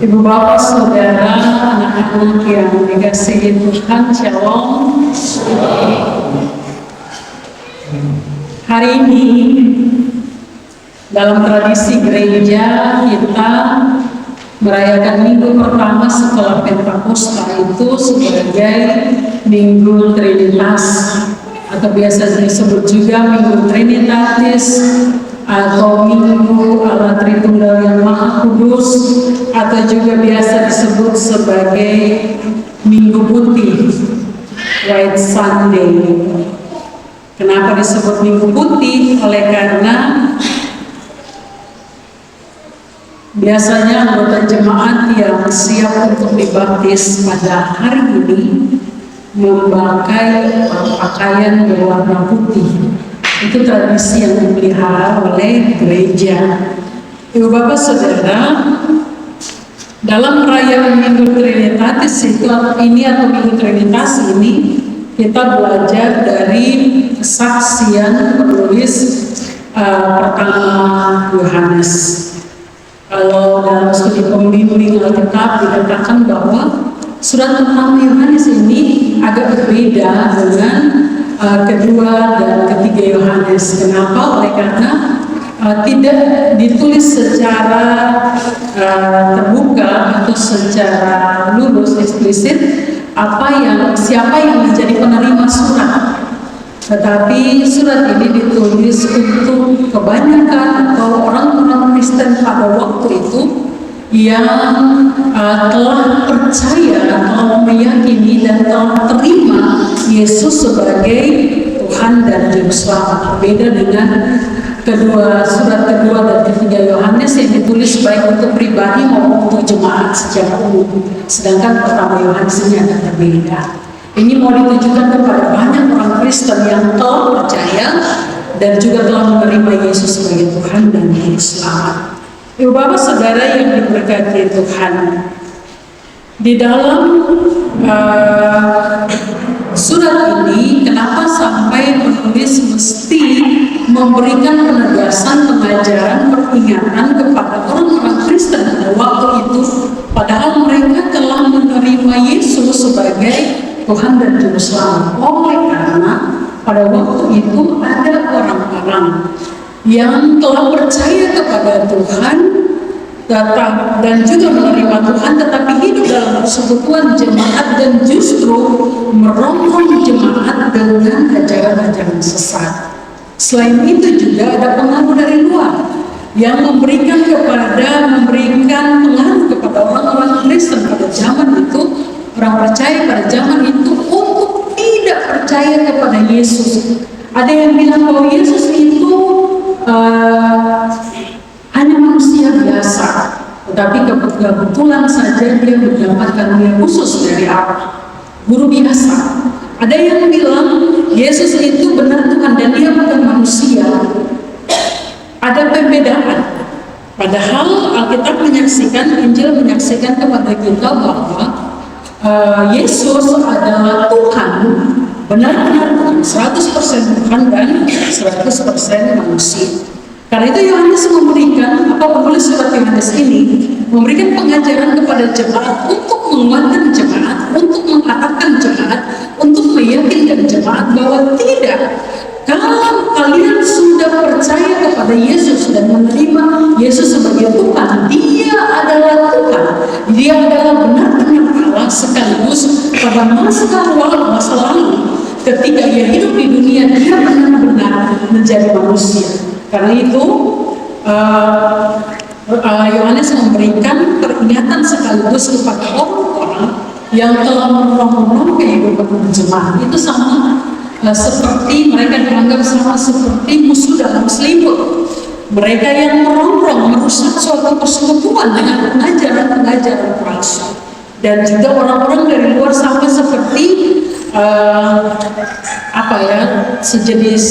Ibu bapak saudara, anak-anak yang dikasihi Tuhan, Shalom. Hari ini dalam tradisi gereja kita merayakan minggu pertama setelah Pentakosta itu sebagai Minggu Trinitas, atau biasa disebut juga Minggu Trinitatis, atau Minggu Allah Tritunggal yang Maha Kudus, atau juga biasa disebut sebagai Minggu Putih, White Sunday. Kenapa disebut Minggu Putih? Oleh karena biasanya anggota jemaat yang siap untuk dibaptis pada hari ini memakai pakaian berwarna putih. Itu tradisi yang dipelihara oleh gereja. Ibu bapak saudara, dalam perayaan Minggu Trinitatis ini atau Minggu Trinitas ini, kita belajar dari kesaksian penulis pertama Yohanes. Kalau dalam studi pembimbing Alkitab dikatakan bahwa surat pertama Yohanes ini agak berbeda dengan kedua dan ketiga Yohanes. Kenapa? Oleh karena tidak ditulis secara terbuka atau secara lurus eksplisit siapa yang menjadi penerima surat. Tetapi surat ini ditulis untuk kebanyakan atau orang-orang Kristen pada waktu itu yang telah percaya atau meyakini dan telah terima Yesus sebagai Tuhan dan Juru Selamat. Berbeda dengan surat kedua dan ketiga Yohanes yang ditulis baik untuk pribadi maupun untuk jemaat secara umum. Sedangkan pertama Yohanes ini agak berbeda. Ini mau ditujukan kepada banyak orang Kristen yang telah percaya dan juga telah menerima Yesus sebagai Tuhan dan Juru Selamat. Ibu bapak saudara yang diberkati Tuhan, di dalam surat ini kenapa sampai penulis mesti memberikan penegasan, pengajaran, peringatan kepada orang-orang Kristen pada waktu itu, padahal mereka telah menerima Yesus sebagai Tuhan dan Juru Selamat. Oleh karena pada waktu itu ada orang-orang yang telah percaya kepada Tuhan dan juga menerima Tuhan, tetapi hidup dalam persekutuan jemaat dan justru merongrong jemaat dengan ajaran-ajaran sesat. Selain itu juga ada pengaruh dari luar yang memberikan pengaruh kepada orang-orang Kristen pada zaman itu, orang percaya pada zaman itu untuk tidak percaya kepada Yesus. Ada yang bilang bahwa Yesus itu hanya manusia biasa, tetapi kebetulan saja dia mendapatkan karunia khusus dari Allah, guru biasa. Ada yang bilang Yesus itu benar Tuhan dan dia bukan manusia. Ada pembedaan. Padahal Alkitab menyaksikan, Injil menyaksikan kepada kita bahwa Yesus adalah Tuhan, benar-benar Tuhan, 100% Tuhan dan 100% manusia. Karena itu Yohanes penulis surat Yohanes ini memberikan pengajaran kepada jemaat untuk menguatkan jemaat, untuk mengatakan jemaat, untuk meyakinkan jemaat bahwa tidak, kalau kalian sudah percaya kepada Yesus dan menerima Yesus sebagai Tuhan, dia adalah Tuhan, dia adalah benar-benar Allah, sekaligus pada masa lalu ketika dia hidup di dunia, dia benar-benar menjadi manusia. Karena itu Yohanes memberikan peringatan sekaligus kepada orang-orang yang telah merongrong kehidupan jemaat. Itu sama seperti mereka dianggap sama seperti musuh dalam selimut. Mereka yang merongrong, merusak suatu persekutuan dengan pengajaran-pengajaran palsu. Dan juga orang-orang dari luar sama seperti sejenis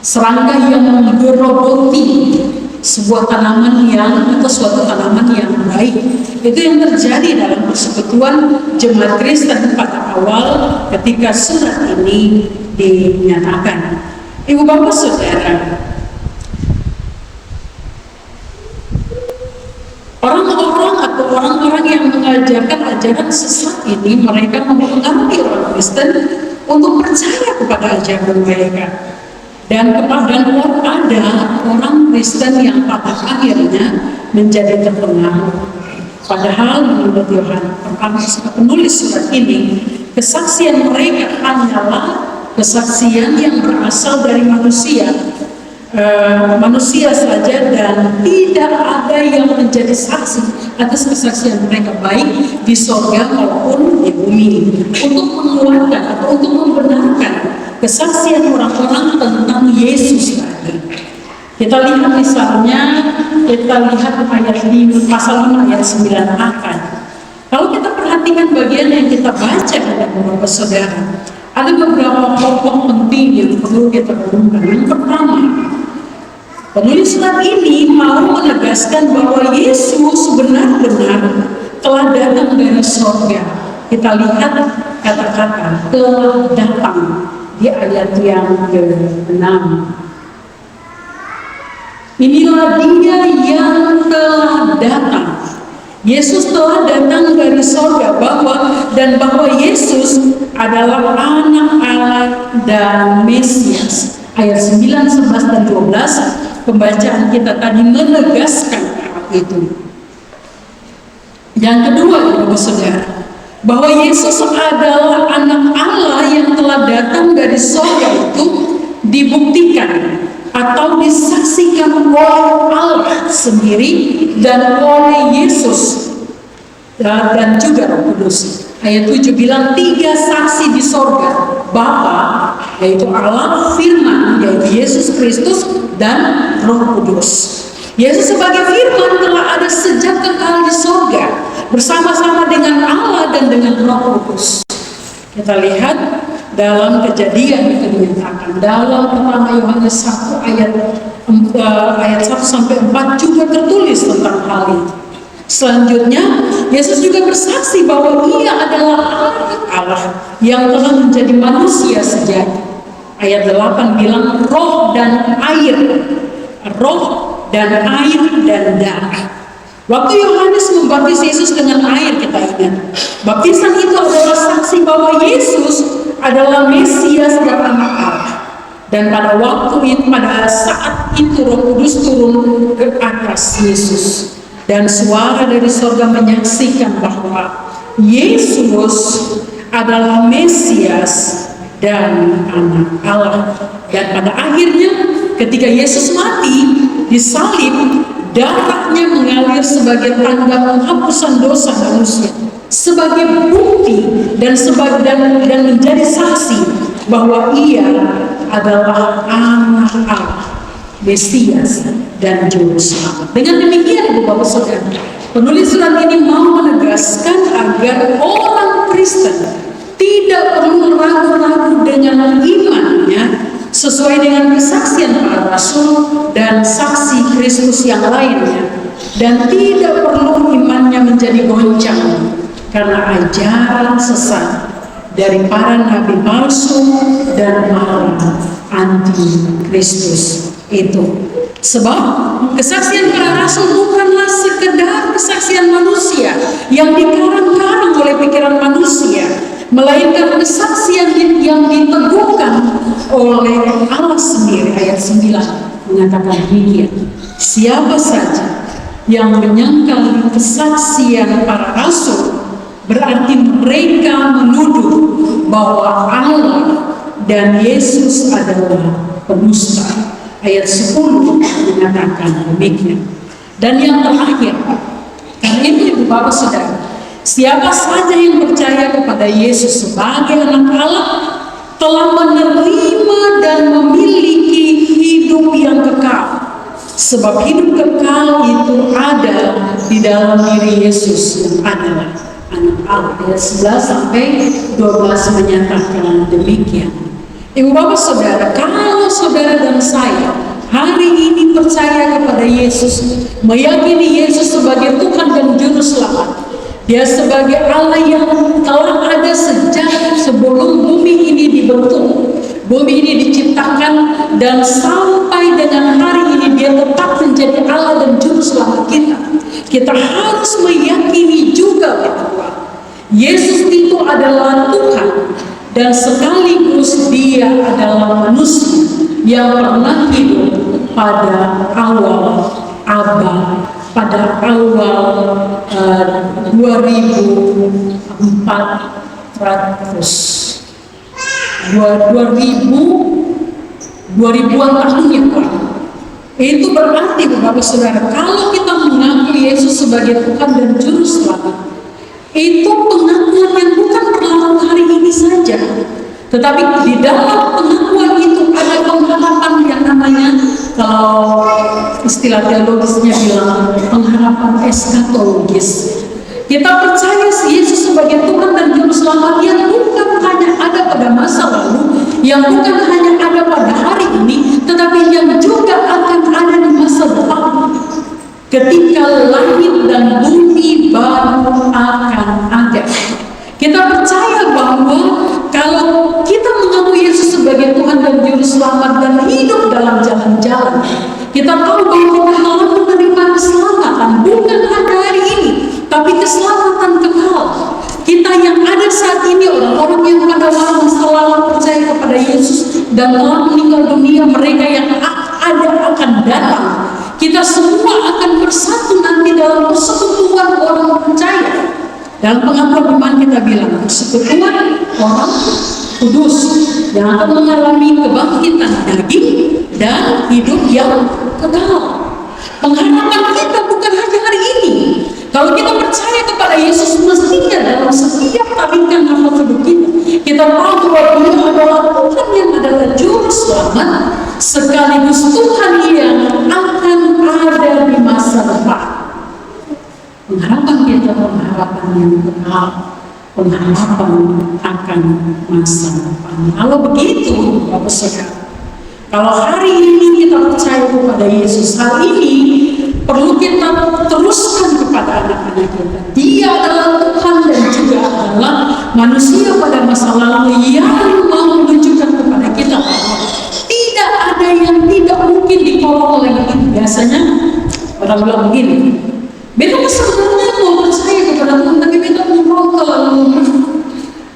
serangga yang menggerogoti sebuah tanaman atau suatu tanaman yang baik. Itu yang terjadi dalam persekutuan jemaat Kristen pada awal ketika surat ini dinyatakan. Ibu bapak saudara, orang-orang atau orang mengajarkan ajaran sesat ini, mereka mempengaruhi orang Kristen untuk percaya kepada ajaran mereka. Dan ada orang Kristen yang pada akhirnya menjadi terpengaruh. Padahal menurut Yohanes pertama penulis surat ini, kesaksian mereka hanyalah kesaksian yang berasal dari manusia saja, dan tidak ada yang menjadi saksi atas kesaksian mereka baik di sorga maupun di bumi untuk menguatkan atau untuk membenarkan kesaksian orang-orang tentang Yesus tadi. Kita lihat misalnya, ayat di pasal 5 ayat 9 akan. Kalau kita perhatikan bagian yang kita baca pada beberapa saudara, ada beberapa pokok penting yang perlu kita renungkan. Yang pertama, penulis surat ini mau menegaskan bahwa Yesus benar-benar telah datang dari sorga. Kita lihat kata-kata telah datang di ayat yang ke-6. Inilah dia yang telah datang. Yesus telah datang dari sorga, bahwa Yesus adalah anak Allah dan Mesias. Ayat 9, 11, dan 12 pembacaan kita tadi menegaskan hal itu. Yang kedua, Bapak Saudara, bahwa Yesus adalah anak Allah yang telah datang dari sorga itu dibuktikan atau disaksikan oleh Allah sendiri dan oleh Yesus dan juga Roh Kudus. Ayat 7 bilang 3 saksi di sorga, Bapa, yaitu Allah, Firman, yaitu Yesus Kristus, dan Roh Kudus. Yesus sebagai Firman telah ada sejak kekal di sorga bersama-sama dengan Allah dan dengan Roh Kudus. Kita lihat dalam Kejadian itu dinyatakan dalam pertama Yohanes 1 ayat 1 sampai 4 juga tertulis tentang hal itu. Selanjutnya, Yesus juga bersaksi bahwa Ia adalah anak Allah yang telah menjadi manusia sejati. Ayat 8 bilang roh dan air dan darah. Waktu Yohanes membaptis Yesus dengan air, kita ingat, baptisan itu adalah saksi bahwa Yesus adalah Mesias dan anak Allah. Dan pada saat itu Roh Kudus turun ke atas Yesus, dan suara dari sorga menyaksikan bahwa Yesus adalah Mesias dan anak Allah. Dan pada akhirnya ketika Yesus mati disalib, darahnya mengalir sebagai tanda penghapusan dosa manusia, sebagai bukti dan menjadi saksi bahwa Ia adalah anak Allah, Mesias dan Juru Selamat. Dengan demikian, Bapak Saudara, penulis surat ini mau menegaskan agar orang Kristen tidak perlu ragu-ragu dengan imannya sesuai dengan kesaksian para rasul dan saksi Kristus yang lainnya, dan tidak perlu imannya menjadi goncang karena ajaran sesat dari para nabi palsu dan para anti Kristus itu. Sebab kesaksian para rasul bukanlah sekedar kesaksian manusia yang dikarang-karang oleh pikiran manusia, melainkan kesaksian yang diteguhkan oleh Allah sendiri. Ayat 9 mengatakan demikian, siapa saja yang menyangkal kesaksian para rasul, berarti mereka menuduh bahwa Allah dan Yesus adalah penusta. Ayat 10 mengatakan demikian. Dan yang terakhir, karena itu Bapak Saudara, siapa saja yang percaya kepada Yesus sebagai anak Allah telah menerima dan memiliki hidup yang kekal. Sebab hidup kekal itu ada di dalam diri Yesus yang adalah anak Allah. Ayat 11 sampai 12 menyatakan demikian. Ibu Bapak Saudara, kalau saudara dan saya hari ini percaya kepada Yesus, meyakini Yesus sebagai Tuhan dan Juru Selamat, Dia sebagai Allah yang telah ada sejak sebelum bumi ini dibentuk, bumi ini diciptakan, dan sampai dengan hari ini Dia tetap menjadi Allah dan Juru Selamat kita. Kita harus meyakini juga adalah Tuhan dan sekaligus dia adalah manusia yang pernah hidup pada awal abad, pada awal 2000-an tahun yang lalu. Itu berarti Bapak Saudara, kalau kita mengaku Yesus sebagai Tuhan dan Juru Selamat, itu pengakuan yang bukan berlaku hari ini saja, tetapi di dalam pengakuan itu ada pengharapan yang namanya, kalau istilah teologisnya bilang, pengharapan eskatologis. Kita percaya Yesus sebagai Tuhan dan Juru Selamat yang bukan hanya ada pada masa lalu, yang bukan hanya ada pada hari ini, tetapi yang juga akan ada di masa depan. Ketika langit dan bumi baru akan ada. Kita percaya bahwa kalau kita mengaku Yesus sebagai Tuhan dan Juru Selamat dan hidup dalam jalan-jalan, kita tahu bahwa kita telah menerima keselamatan, bukan hanya hari ini, tapi keselamatan kekal. Kita yang ada saat ini, orang-orang yang pada masa lalu percaya kepada Yesus dan telah meninggal dunia, mereka yang ada akan datang, kita semua akan bersatu nanti dalam persekutuan orang percaya. Dalam pengakuan iman kita bilang persekutuan orang kudus yang akan mengalami kebangkitan daging dan hidup yang kekal. Pengharapan kita bukan hanya hari ini. Kalau kita percaya kepada Yesus, mestinya dalam setiap tarikan nafas hidup kita tahu bahwa Dia adalah Tuhan yang adalah Juru Selamat, sekaligus Tuhan yang akan ada di masa depan. Pengharapan kita pengharapan yang kekal, pengharapan akan masa depan. Kalau begitu, Bapak Saudara, kalau hari ini kita percaya kepada Yesus, hari ini perlu kita teruskan kepada anak-anak kita. Dia adalah Tuhan dan juga adalah manusia pada masa lalu yang mau menunjukkan kepada kita tidak ada yang tidak mungkin ditolong oleh ini. Biasanya orang bilang begini, beta sebenarnya mau percaya kepada Tuhan, tapi beta mau terlalu,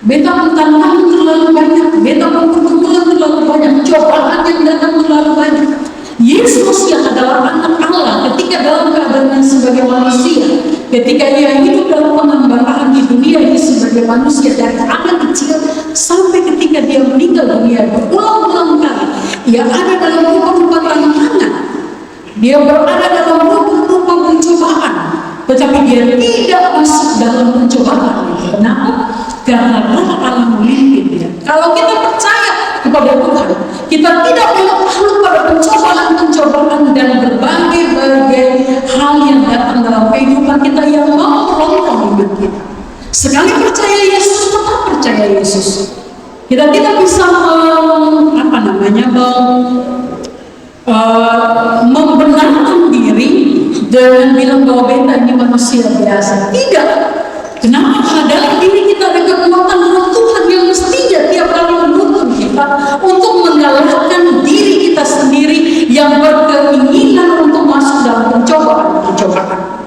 beta tantangan terlalu banyak, beta mau pergumulan terlalu banyak, cobaan yang datang terlalu banyak. Yesus yang adalah anak Allah, ketika dalam keadaannya sebagai manusia, ketika Dia hidup dalam pengambaran di dunia ini sebagai manusia dari anak kecil sampai ketika Dia meninggal dunia berulang-ulang kali, Ia ada dalam rupa-rupa tantangan, Dia berada dalam rupa-rupa pencobaan, tetapi Dia tidak masuk dalam pencobaan. Kenapa? Karena Roh Allah memimpin Dia. Kalau kita percaya kepada Tuhan, kita tidak mengeluh pada pencobaan-pencobaan dan berbagai-bagai hal yang datang dalam kehidupan kita yang mau merongrong hidup kita. Sekali percaya Yesus, tetap percaya Yesus. Kita tidak bisa membenarkan diri dengan bilang bahwa beta ini manusia biasa. Tidak. Kenapa? Dalam diri kita ada kekuatan Roh Tuhan yang mestinya tiap kali menuntun kita untuk mengalahkan diri kita sendiri yang berkeinginan untuk masuk dalam pencobaan-pencobaan,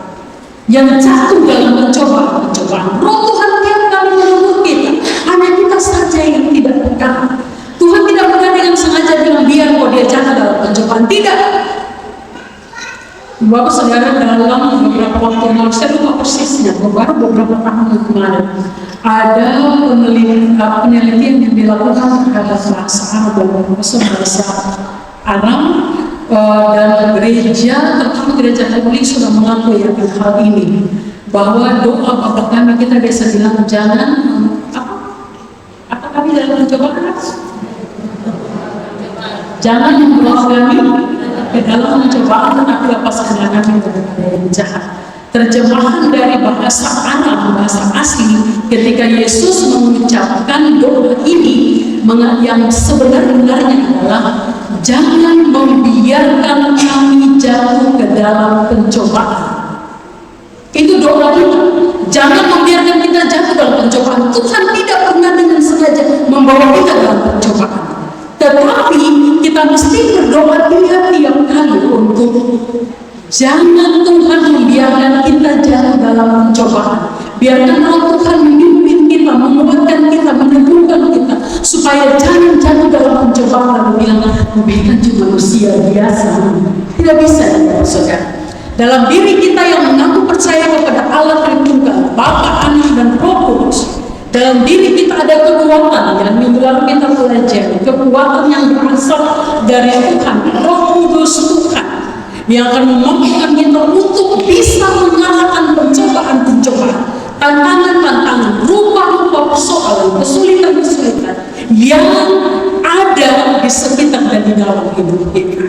yang jatuh dalam pencobaan-pencobaan. Roh Tuhan tiap kali menuntun kita, hanya kita saja yang tidak peka. Tuhan tidak pernah dengan sengaja bilang biar kok dia jatuh dalam pencobaan. Tidak. Bapak Saudara, dalam beberapa waktu lalu, saya lupa persisnya, baru beberapa tahun kemarin, ada penelitian yang dilakukan terhadap bahasa Arab dan profesor bahasa Arab, dan gereja, terutama gereja Katolik sudah mengakui akan hal ini, bahwa doa Bapa Kami kita biasa bilang jangan apa kami dalam pencobaan, jangan membawa kami ke dalam pencobaan, tetapi lepaskan kami dari yang jahat. Terjemahan dari bahasa Arab, bahasa asli, ketika Yesus mengucapkan doa ini yang sebenarnya adalah jangan membiarkan kami jatuh ke dalam pencobaan. Itu doa kita. Jangan membiarkan kita jatuh dalam pencobaan. Tuhan tidak pernah dengan sengaja membawa kita dalam pencobaan. Tetapi kita mesti berdoa tiap kali untuk jangan Tuhan membiarkan kita jatuh dalam pencobaan. Biarkan Roh Tuhan memimpin kita kita, menguatkan kita, meneguhkan kita, supaya jangan jatuh dalam pencobaan lalu bilang, bukan cuma manusia biasa. Tidak bisa, saudara. Dalam diri kita yang mengaku percaya kepada Allah Tritunggal, Bapa, Anak, dan Roh Kudus, dalam diri kita ada kekuatan yang minggu lalu kita belajar, kekuatan yang berasal dari Tuhan, Roh Kudus Tuhan, yang akan memampukan kita untuk bisa mengalahkan pencobaan-pencobaan, tantangan-tantangan, rupa-rupa persoalan, kesulitan-kesulitan yang ada di sekitar dan di dalam hidup kita.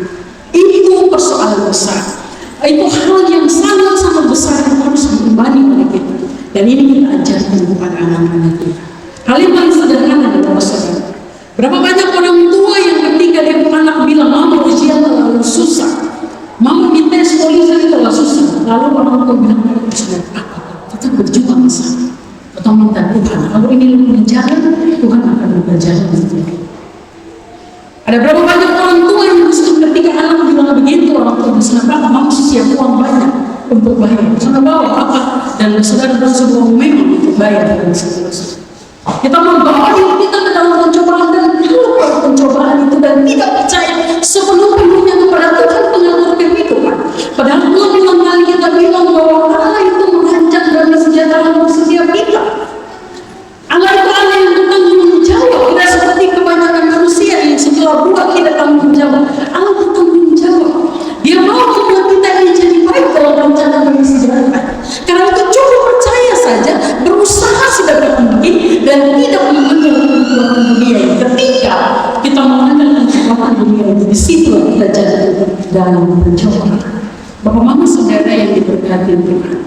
Itu persoalan besar. Itu hal yang sangat-sangat besar yang harus diimani oleh kita. Dan ini kita ajarkan kepada anak-anak kita. Hal yang paling sederhana adalah saudara. Berapa banyak orang tua yang ketika dia anak bilang, mama ujian terlalu susah, mama minta sekolah terlalu susah, lalu orang tua bilang, sudah apa? Tetap berjuang sana. Atau minta Tuhan, kalau ini lu berjalan, Tuhan akan berjalan. Ada berapa banyak orang tua yang justru ketika anak bilang begitu, orang tua bisa berapa, mama siap uang banyak untuk bayar, sana bawa apa, dan saudara sebuah memang untuk bayar dan seterusnya. Kita membawa diri kita ke dalam pencobaan dan keluar pencobaan itu dan tidak percaya sepenuhnya kepada Tuhan pengatur kehidupan. Padahal Tuhan ulang kali kita bilang bahwa Allah itu merancang dan mensejahterakan setiap kita. Allah itu Allah yang bertanggung jawab, tidak seperti kebanyakan manusia yang setelah buat kita tanggung jawab. Allah bertanggung jawab. Dia mau membuat kita ini jadi baik dalam rencana dan kesejahteraan. Karena itu cukup percaya saja, berusaha sedapat mungkin dan tidak mengandalkan kekuatan dunia. Ketika kita mengandalkan kekuatan dunia, di situ kita jatuh dalam pencobaan. Bapak Mama Saudara yang diberkati Tuhan,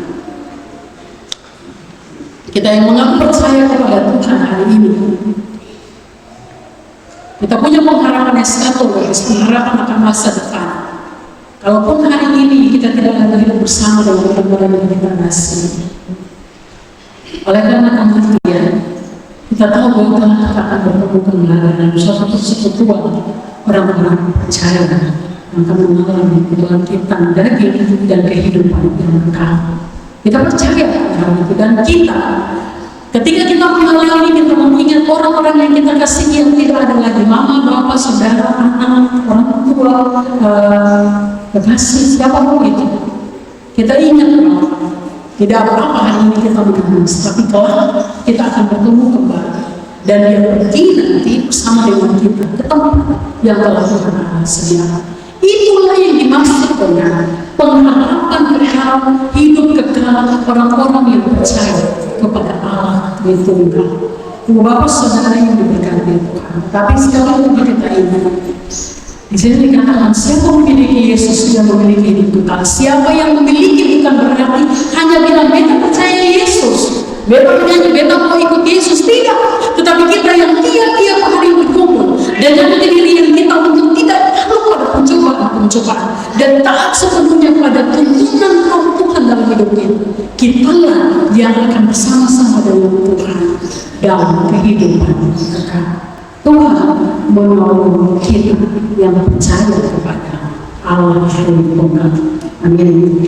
kita yang mengaku percaya kepada Tuhan hari ini, kita punya pengharapan eskatologis, pengharapan akan masa depan. Kalaupun hari ini kita tidak lagi hidup bersama dengan orang-orang yang kita kasih, oleh karena kemudian kita tahu bahwa Tuhan akan bertemu kembali dalam suatu persekutuan orang-orang percaya yang akan mengalami kebangkitan daging dan kehidupan yang kekal. Kita percaya hal itu, dan kita ketika kita mengalami, kita mengingat orang-orang yang kita kasihi yang tidak ada lagi, mama, bapak, saudara, anak, orang tua, kekasih, siapapun itu, kita ingat bahwa tidak apa-apa hari ini kita menangis, tapi kelak kita akan bertemu kembali dan dia pergi nanti bersama dengan kita ke tempat yang telah Tuhan sediakan. Itulah yang dimaksud dengan pengharapan kekal, hidup kekal orang-orang yang percaya kepada Allah Tritunggal. Bapak Saudara yang diberkati Tuhan, tapi sekali lagi kita ingat, di sini dikatakan siapa memiliki Yesus dia memiliki hidup kekal. Siapa yang memiliki bukan berarti hanya bilang beta percaya Yesus, beta mau ikut Yesus, tidak. Tetapi kita yang tiap-tiap hari berkumpul dan yang menjadi diri kita untuk tidak tahu pada pencobaan dan taat sepenuhnya pada tuntunan Roh Tuhan dalam hidup kita. Kitalah yang akan bersama-sama dengan Tuhan dalam kehidupan kekal. Tuhan menolong kita yang percaya kepada Allah Tritunggal. Amin.